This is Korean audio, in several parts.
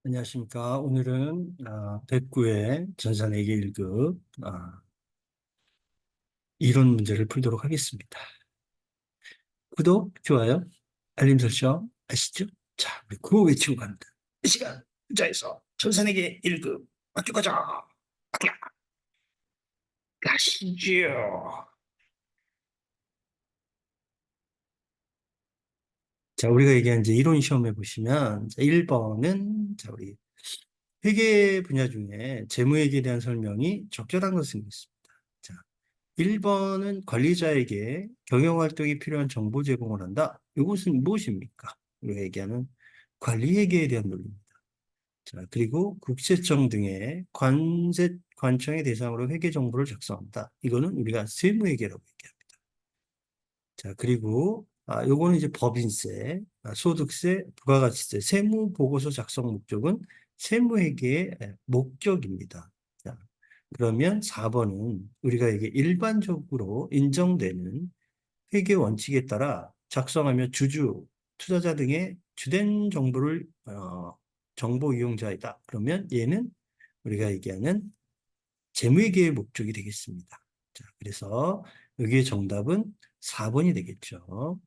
안녕하십니까. 오늘은 백구의 전산회계 1급 이론 문제를 풀도록 하겠습니다. 구독, 좋아요, 알림 설정 아시죠? 자, 우리 구호 외치고 갑니다. 이 시간 투자해서 전산회계 1급 합격하자. 가시죠. 자, 우리가 얘기한 이제 이론 시험에 보시면 1번은 우리 회계 분야 중에 재무회계에 대한 설명이 적절한 것은 있습니다. 자, 1번은 관리자에게 경영활동이 필요한 정보 제공을 한다. 이것은 무엇입니까? 우리가 얘기하는 관리회계에 대한 논리입니다. 자, 그리고 국세청 등의 관청의 대상으로 회계 정보를 작성한다. 이거는 우리가 세무회계라고 얘기합니다. 자, 그리고 요거는 이제 법인세, 소득세, 부가가치세, 세무보고서 작성 목적은 세무회계의 목적입니다. 자, 그러면 4번은 우리가 이게 일반적으로 인정되는 회계 원칙에 따라 작성하며 주주, 투자자 등의 주된 정보를 정보 이용자이다. 그러면 얘는 우리가 얘기하는 재무회계의 목적이 되겠습니다. 자, 그래서 여기에 정답은 4번이 되겠죠.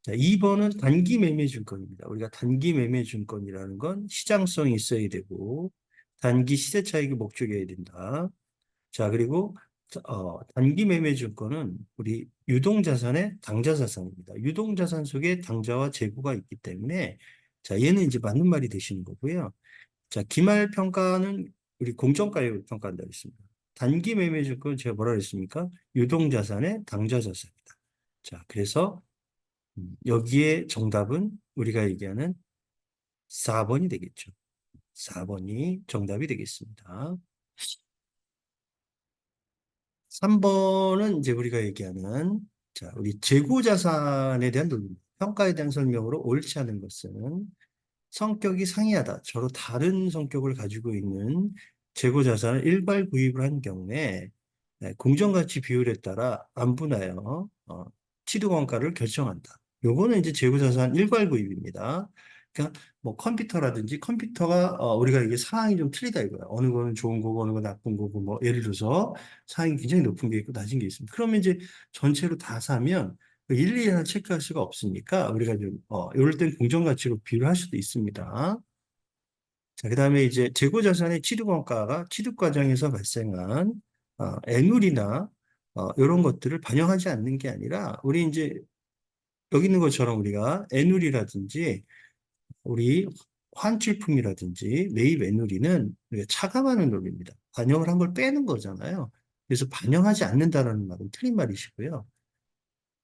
자, 2번은 단기 매매 증권입니다. 우리가 단기 매매 증권이라는 건 시장성이 있어야 되고 단기 시세 차익이 목적이어야 된다. 자, 그리고 단기 매매 증권은 우리 유동자산의 당좌자산입니다. 유동자산 속에 당좌와 재고가 있기 때문에 자, 얘는 이제 맞는 말이 되시는 거고요. 자, 기말 평가는 우리 공정가액을 평가한다고 했습니다. 단기 매매 증권 제가 뭐라 그랬습니까? 유동자산의 당좌자산입니다. 자, 그래서 여기에 정답은 우리가 얘기하는 4번이 되겠죠. 4번이 정답이 되겠습니다. 3번은 이제 우리가 얘기하는 자, 우리 재고자산에 대한 논리입니다. 평가에 대한 설명으로 옳지 않은 것은 성격이 상이하다. 서로 다른 성격을 가지고 있는 재고자산을 일괄 구입을 한 경우에 공정가치 비율에 따라 안분하여 취득원가를 결정한다. 요거는 이제 재고자산 일괄 구입입니다. 그러니까 뭐 컴퓨터라든지 컴퓨터가 우리가 이게 사항이 좀 틀리다 이거야. 어느 거는 좋은 거고 어느 거 나쁜 거고 뭐 예를 들어서 사항이 굉장히 높은 게 있고 낮은 게 있습니다. 그러면 이제 전체로 다 사면 일일이 하나 체크할 수가 없으니까 우리가 좀 이럴 땐 공정가치로 비교할 수도 있습니다. 자, 그다음에 이제 재고자산의 취득원가가 취득 과정에서 발생한 애물이나 이런 것들을 반영하지 않는 게 아니라 우리 이제 여기 있는 것처럼 우리가 애물이라든지 우리 환출품이라든지 매입 애물이는 우리가 차감하는 논리입니다. 반영을 한 걸 빼는 거잖아요. 그래서 반영하지 않는다라는 말은 틀린 말이시고요.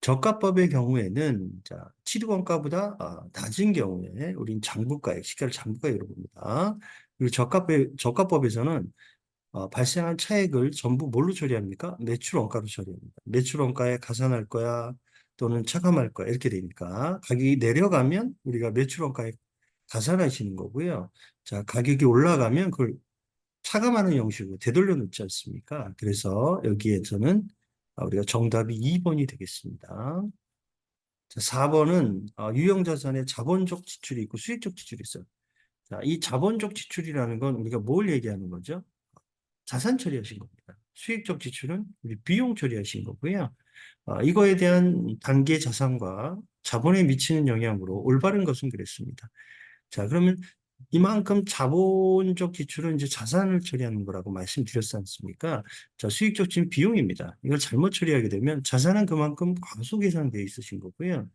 저가법의 경우에는 자, 취득원가보다 낮은 경우에 우린 장부가액, 시가를 장부가액으로 봅니다. 그리고 저가법에서는 발생한 차액을 전부 뭘로 처리합니까? 매출원가로 처리합니다. 매출원가에 가산할 거야 또는 차감할 거야 이렇게 되니까 가격이 내려가면 우리가 매출원가에 가산하시는 거고요. 자, 가격이 올라가면 그걸 차감하는 형식으로 되돌려 놓지 않습니까? 그래서 여기에서는 우리가 정답이 2번이 되겠습니다. 자, 4번은 유형자산의 자본적 지출이 있고 수익적 지출이 있어요. 자, 이 자본적 지출이라는 건 우리가 뭘 얘기하는 거죠? 자산 처리하신 겁니다. 수익적 지출은 우리 비용 처리하신 거고요. 이거에 대한 단계 자산과 자본에 미치는 영향으로 올바른 것은 그랬습니다. 자, 그러면 이만큼 자본적 지출은 이제 자산을 처리하는 거라고 말씀드렸지 않습니까? 자, 수익적 지출은 비용입니다. 이걸 잘못 처리하게 되면 자산은 그만큼 과소계산되어 있으신 거고요.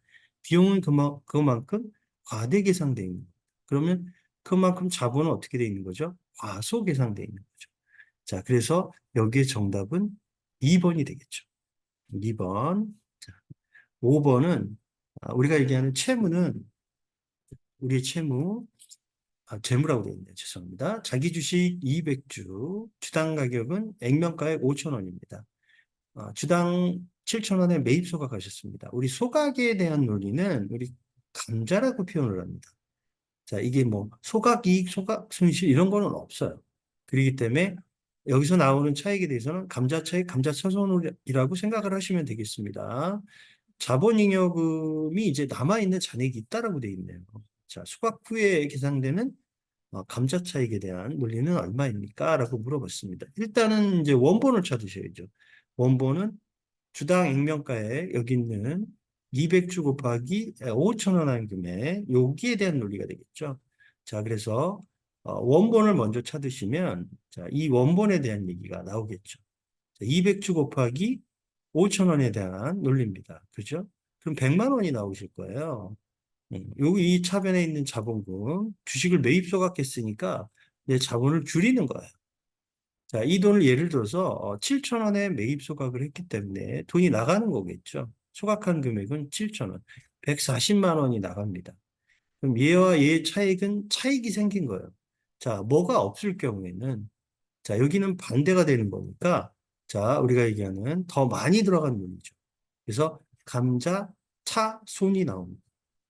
비용은 그만큼 과대계산되어 있는 거죠. 그러면 그만큼 자본은 어떻게 되어 있는 거죠? 과소계산되어 있는 거죠. 자, 그래서 여기에 정답은 2번이 되겠죠. 2번. 자, 5번은 우리가 얘기하는 채무는 우리의 채무 재무라고 되어 있네요. 죄송합니다. 자기 주식 200주, 주당 가격은 액면가액 5,000원입니다. 주당 7,000원에 매입 소각하셨습니다. 우리 소각에 대한 논리는 우리 감자라고 표현을 합니다. 자, 이게 뭐 소각 이익, 소각 손실 이런 거는 없어요. 그렇기 때문에 여기서 나오는 차익에 대해서는 감자 차익, 감자 차손이라고 생각을 하시면 되겠습니다. 자본잉여금이 이제 남아있는 잔액이 있다라고 되어 있네요. 자, 소각 후에 계산되는 감자 차익에 대한 논리는 얼마입니까? 라고 물어봤습니다. 일단은 이제 원본을 찾으셔야죠. 원본은 주당 액면가에 여기 있는 200주 곱하기 5천 원 한 금액, 여기에 대한 논리가 되겠죠. 자, 그래서 원본을 먼저 찾으시면 자, 이 원본에 대한 얘기가 나오겠죠. 200주 곱하기 5천 원에 대한 논리입니다. 그죠? 그럼 100만 원이 나오실 거예요. 여기 이 차변에 있는 자본금, 주식을 매입 소각했으니까 내 자본을 줄이는 거예요. 자, 이 돈을 예를 들어서 7천 원에 매입 소각을 했기 때문에 돈이 나가는 거겠죠. 소각한 금액은 7천 원, 140만 원이 나갑니다. 그럼 얘와 얘의 차익은 차익이 생긴 거예요. 자, 뭐가 없을 경우에는 자, 여기는 반대가 되는 거니까 자, 우리가 얘기하는 더 많이 들어간 돈이죠. 그래서 감자, 차, 손이 나옵니다.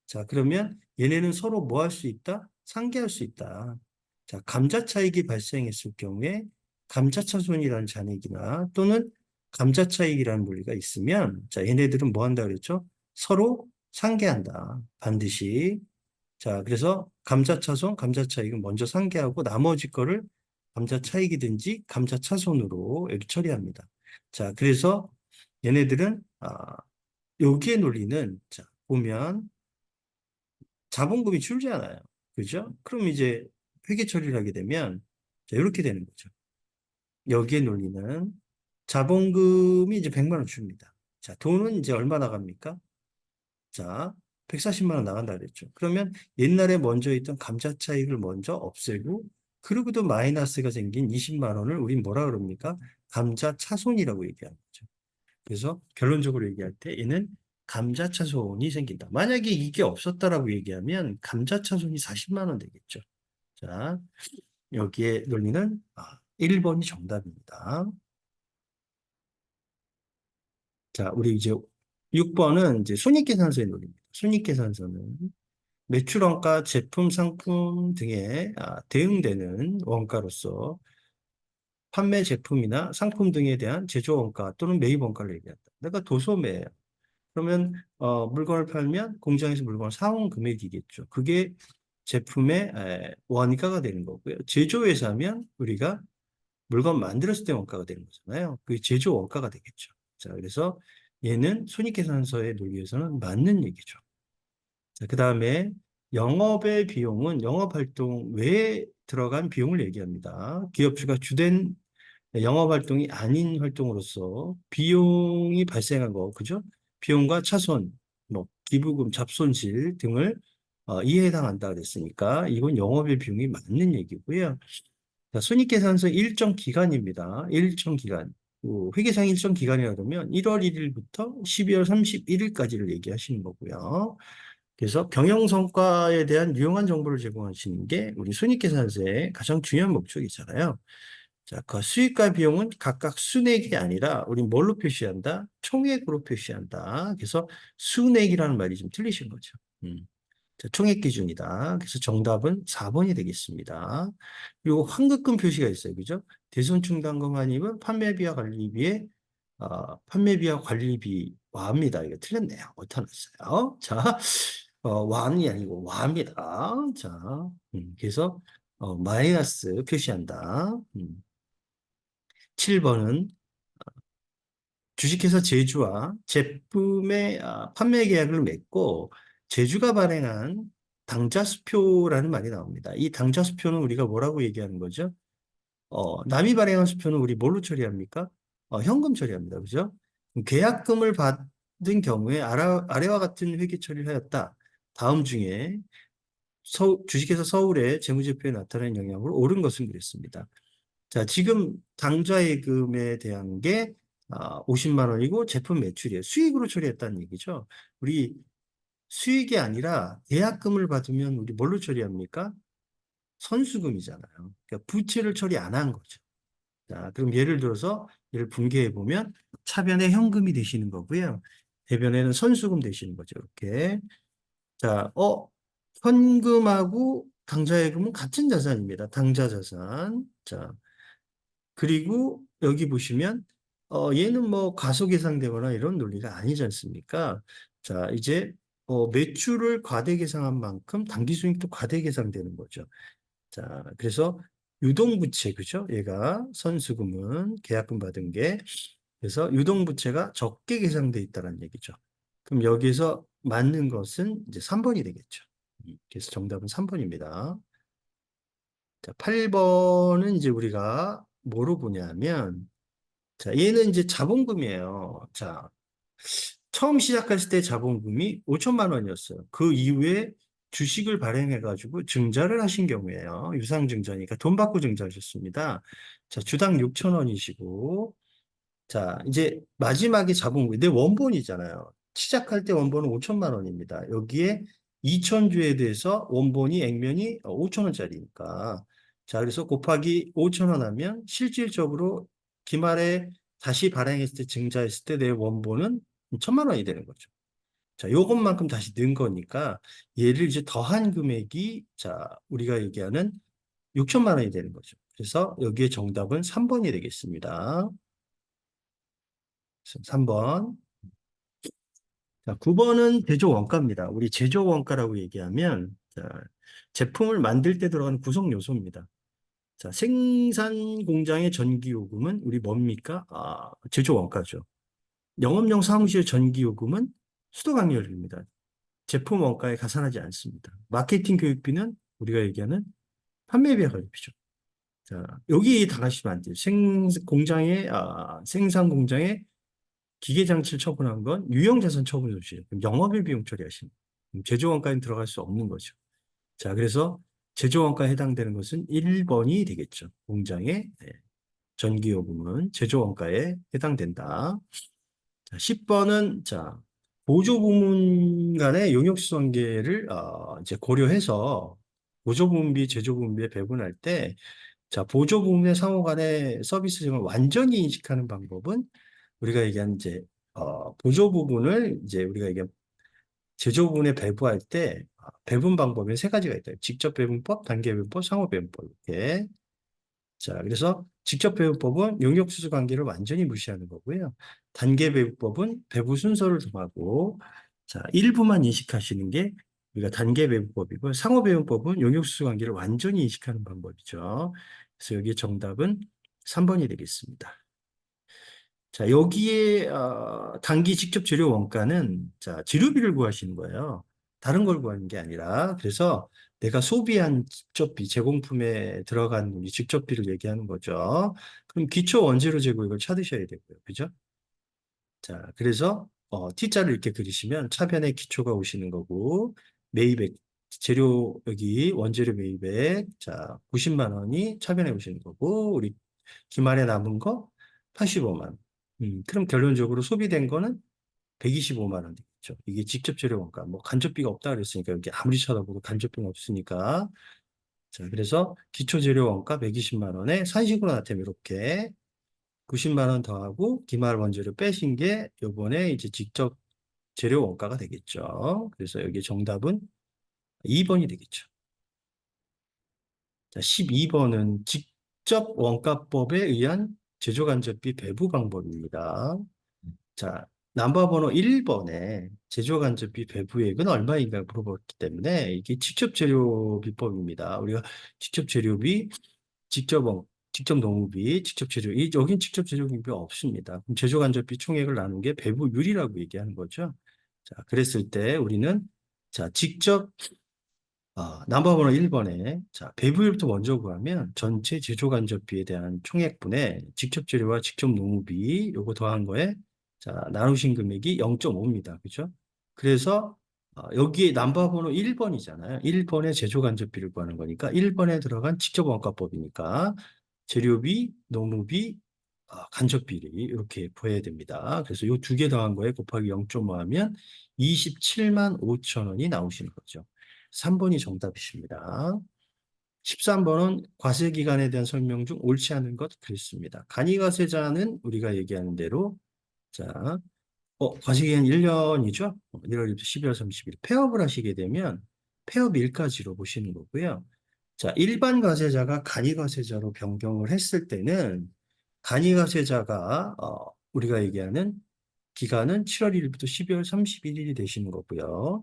자, 그러면 얘네는 서로 뭐 할 수 있다? 상계할 수 있다. 자, 감자 차익이 발생했을 경우에 감자차손이라는 잔액이나 또는 감자차익이라는 물리가 있으면 자, 얘네들은 뭐 한다 그랬죠? 서로 상계한다. 반드시. 자, 그래서 감자차손, 감자차익은 먼저 상계하고 나머지 거를 감자차익이든지 감자차손으로 이렇게 처리합니다. 자, 그래서 얘네들은 여기에 논리는 자, 보면 자본금이 줄잖아요. 그죠? 그럼 이제 회계 처리를 하게 되면 자, 이렇게 되는 거죠. 여기에 논리는 자본금이 이제 100만 원 줍니다. 자, 돈은 이제 얼마 나갑니까? 자, 140만 원 나간다 그랬죠. 그러면 옛날에 먼저 있던 감자 차익을 먼저 없애고 그러고도 마이너스가 생긴 20만 원을 우린 뭐라 그럽니까? 감자 차손이라고 얘기하는 거죠. 그래서 결론적으로 얘기할 때 얘는 감자차손이 생긴다. 만약에 이게 없었다라고 얘기하면 감자차손이 40만 원 되겠죠. 자, 여기에 논리는 1번이 정답입니다. 자, 우리 이제 6번은 이제 손익계산서의 논리입니다. 손익계산서는 매출 원가, 제품, 상품 등에 대응되는 원가로서 판매 제품이나 상품 등에 대한 제조 원가 또는 매입 원가를 얘기한다. 내가 도소매예요. 그러면 물건을 팔면 공장에서 물건을 사온 금액이겠죠. 그게 제품의 원가가 되는 거고요. 제조회사면 우리가 물건 만들었을 때 원가가 되는 거잖아요. 그게 제조 원가가 되겠죠. 자, 그래서 얘는 손익계산서의 논리에서는 맞는 얘기죠. 자, 그 다음에 영업의 비용은 영업활동 외에 들어간 비용을 얘기합니다. 기업주가 주된 영업활동이 아닌 활동으로서 비용이 발생한 거, 그죠? 비용과 차손, 뭐, 기부금, 잡손실 등을 이에 해당한다 그랬으니까 이건 영업의 비용이 맞는 얘기고요. 자, 손익계산서 일정 기간입니다. 일정 기간. 회계상 일정 기간이라 그러면 1월 1일부터 12월 31일까지를 얘기하시는 거고요. 그래서 경영성과에 대한 유용한 정보를 제공하시는 게 우리 손익계산서의 가장 중요한 목적이잖아요. 자, 그 수익과 비용은 각각 순액이 아니라 우리 뭘로 표시한다? 총액으로 표시한다. 그래서 순액이라는 말이 좀 틀리신 거죠. 자, 총액 기준이다. 그래서 정답은 4번이 되겠습니다. 그리고 환급금 표시가 있어요. 그죠? 대손충당금 환입은 판매비와 관리비에 판매비와 관리비 와입니다. 이거 틀렸네요. 못하겠어요. 자, 와이 아니고 와입니다. 자, 그래서 마이너스 표시한다. 7번은 주식회사 제주와 제품의 판매 계약을 맺고 제주가 발행한 당좌수표라는 말이 나옵니다. 이 당좌수표는 우리가 뭐라고 얘기하는 거죠? 남이 발행한 수표는 우리 뭘로 처리합니까? 현금 처리합니다. 그죠? 계약금을 받은 경우에 아래와 같은 회계 처리를 하였다. 다음 중에 주식회사 서울의 재무제표에 나타난 영향으로 옳은 것은 그랬습니다. 자, 지금 당좌예금에 대한 게 50만 원이고 제품 매출이에요. 수익으로 처리했다는 얘기죠. 우리 수익이 아니라 계약금을 받으면 우리 뭘로 처리합니까? 선수금이잖아요. 그러니까 부채를 처리 안 한 거죠. 자, 그럼 예를 들어서 얘를 분개해 보면 차변에 현금이 되시는 거고요. 대변에는 선수금 되시는 거죠. 이렇게. 자, 현금하고 당좌예금은 같은 자산입니다. 당좌 자산. 자, 그리고 여기 보시면 얘는 뭐 과소계상되거나 이런 논리가 아니지 않습니까? 자, 이제 매출을 과대계상한 만큼 당기순이익도 과대계상되는 거죠. 자, 그래서 유동부채, 그죠? 얘가 선수금은 계약금 받은 게, 그래서 유동부채가 적게 계상돼 있다는 얘기죠. 그럼 여기서 맞는 것은 이제 3번이 되겠죠. 그래서 정답은 3번입니다. 자, 8번은 이제 우리가 뭐로 보냐면, 자, 얘는 이제 자본금이에요. 자, 처음 시작했을 때 자본금이 5천만 원이었어요. 그 이후에 주식을 발행해가지고 증자를 하신 경우에요. 유상증자니까 돈 받고 증자하셨습니다. 자, 주당 6천 원이시고, 자, 이제 마지막에 자본금, 내 원본이잖아요. 시작할 때 원본은 5천만 원입니다. 여기에 2천주에 대해서 원본이 액면이 5천 원짜리니까. 자, 그래서 곱하기 5천 원 하면 실질적으로 기말에 다시 발행했을 때 증자했을 때 내 원본은 1천만 원이 되는 거죠. 자, 요것만큼 다시 는 거니까 얘를 이제 더한 금액이 자, 우리가 얘기하는 6천만 원이 되는 거죠. 그래서 여기에 정답은 3번이 되겠습니다. 3번. 자, 9번은 제조 원가입니다. 우리 제조 원가라고 얘기하면 자, 제품을 만들 때 들어가는 구성 요소입니다. 자, 생산 공장의 전기 요금은 우리 뭡니까? 제조 원가죠. 영업용 사무실 전기 요금은 수도 강렬입니다. 제품 원가에 가산하지 않습니다. 마케팅 교육비는 우리가 얘기하는 판매비와 관리비죠. 자, 여기 다 가시면 안 돼요. 생산 공장에 기계장치를 처분한 건 유형자산 처분 조치예요. 그럼 영업일 비용 처리하시는 거예요. 제조원가에 들어갈 수 없는 거죠. 자, 그래서 제조원가에 해당되는 것은 1번이 되겠죠. 공장의 전기요금은 제조원가에 해당된다. 자, 10번은 자, 보조부문 간의 용역수선계를 이제 고려해서 보조부문비, 제조부문비에 배분할 때 자, 보조부문의 상호 간의 서비스 등을 완전히 인식하는 방법은 우리가 얘기한 이제 보조 부분을 이제 우리가 얘기한 제조 부분에 배부할 때 배분 방법이 세 가지가 있다. 직접 배분법, 단계 배분법, 상호 배분법 이렇게. 자, 그래서 직접 배분법은 용역수수 관계를 완전히 무시하는 거고요. 단계 배분법은 배부 순서를 정하고 자, 일부만 인식하시는 게 우리가 단계 배분법이고 상호 배분법은 용역수수 관계를 완전히 인식하는 방법이죠. 그래서 여기 정답은 3번이 되겠습니다. 자, 여기에 단기 직접 재료 원가는 자, 재료비를 구하시는 거예요. 다른 걸 구하는 게 아니라 그래서 내가 소비한 직접비, 제공품에 들어간 우리 직접비를 얘기하는 거죠. 그럼 기초 원재료 재고 이걸 찾으셔야 되고요. 그죠? 자, 그래서 T자를 이렇게 그리시면 차변에 기초가 오시는 거고 매입액 재료 여기 원재료 매입액 자 90만 원이 차변에 오시는 거고 우리 기말에 남은 거 85만 원. 그럼 결론적으로 소비된 거는 125만 원 되겠죠. 이게 직접 재료 원가. 뭐 간접비가 없다 그랬으니까 여기 아무리 쳐다보고 간접비가 없으니까 자 그래서 기초 재료 원가 120만 원에 산식으로 나타내면 이렇게 90만 원 더하고 기말 원재료 빼신 게 요번에 이제 직접 재료 원가가 되겠죠. 그래서 여기 정답은 2번이 되겠죠. 자, 12번은 직접 원가법에 의한 제조간접비 배부 방법입니다. 자, 넘버번호 1번에 제조간접비 배부액은 얼마인가 물어봤기 때문에 이게 직접 재료 비법입니다. 우리가 직접 재료비, 직접 농업비, 직접 재료, 여긴 직접 재료비가 없습니다. 그럼 제조간접비 총액을 나눈 게 배부율이라고 얘기하는 거죠. 자, 그랬을 때 우리는 자, 직접 넘버번호 1번에 자, 배부율부터 먼저 구하면 전체 제조간접비에 대한 총액분에 직접 재료와 직접 농업비 요거 더한 거에 자, 나누신 금액이 0.5입니다. 그죠? 그래서 여기에 넘버번호 1번이잖아요. 1번에 제조간접비를 구하는 거니까 1번에 들어간 직접원가법이니까 재료비, 농업비, 간접비리 이렇게 구해야 됩니다. 그래서 이 두 개 더한 거에 곱하기 0.5 하면 27만 5천 원이 나오시는 거죠. 3번이 정답이십니다. 13번은 과세기간에 대한 설명 중 옳지 않은 것 그랬습니다. 간이과세자는 우리가 얘기하는 대로 자, 과세기간 1년이죠? 1월부터 12월 30일 폐업을 하시게 되면 폐업 일까지로 보시는 거고요. 자, 일반 과세자가 간이과세자로 변경을 했을 때는 간이과세자가 우리가 얘기하는 기간은 7월 1일부터 12월 31일이 되시는 거고요.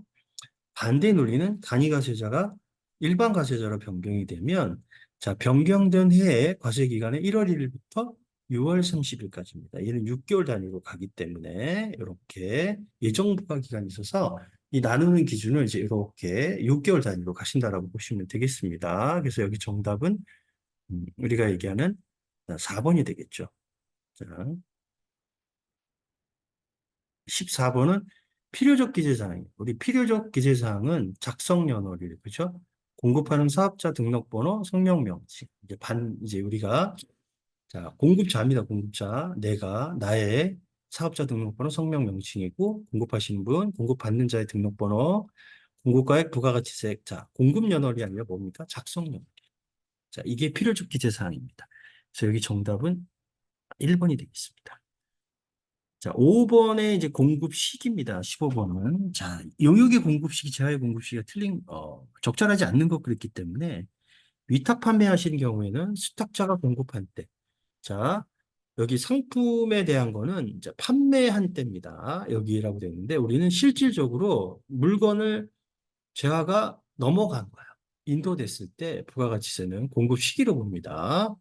반대 논리는 간이과세자가 일반 과세자로 변경이 되면 자, 변경된 해의 과세 기간은 1월 1일부터 6월 30일까지입니다. 얘는 6개월 단위로 가기 때문에 이렇게 예정 부과 기간이 있어서 이 나누는 기준을 이제 이렇게 6개월 단위로 가신다라고 보시면 되겠습니다. 그래서 여기 정답은 우리가 얘기하는 4번이 되겠죠. 자, 14번은 필요적 기재사항이에요. 우리 필요적 기재사항은 작성연월일, 그죠? 공급하는 사업자 등록번호, 성명명칭. 이제 우리가, 자, 공급자입니다. 공급자. 내가, 나의 사업자 등록번호, 성명명칭이고, 공급하시는 분, 공급받는 자의 등록번호, 공급가액, 부가가치세액. 자, 공급연월이 아니라 뭡니까? 작성연월. 자, 이게 필요적 기재사항입니다. 그래서 여기 정답은 1번이 되겠습니다. 자, 5번에 이제 공급 시기입니다. 15번은. 자, 용역의 공급 시기, 제한의 공급 시기가 적절하지 않는 것 그랬기 때문에 위탁 판매하시는 경우에는 수탁자가 공급한 때. 자, 여기 상품에 대한 거는 이제 판매한 때입니다. 여기라고 되어 있는데 우리는 실질적으로 물건을 재화가 넘어간 거예요. 인도됐을 때 부가가치세는 공급 시기로 봅니다.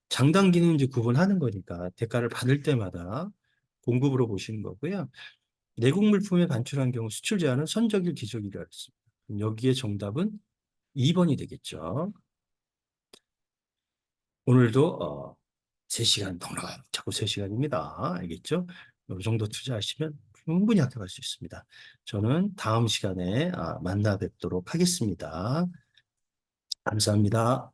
장단기는 이제 구분하는 거니까 대가를 받을 때마다 공급으로 보시는 거고요. 내국 물품에 반출한 경우 수출 제한은 선적일 기적이라 했습니다. 여기에 정답은 2번이 되겠죠. 오늘도 3시간 넉넉 자꾸 3시간입니다. 알겠죠? 이 정도 투자하시면 충분히 합격할 수 있습니다. 저는 다음 시간에 만나 뵙도록 하겠습니다. 감사합니다.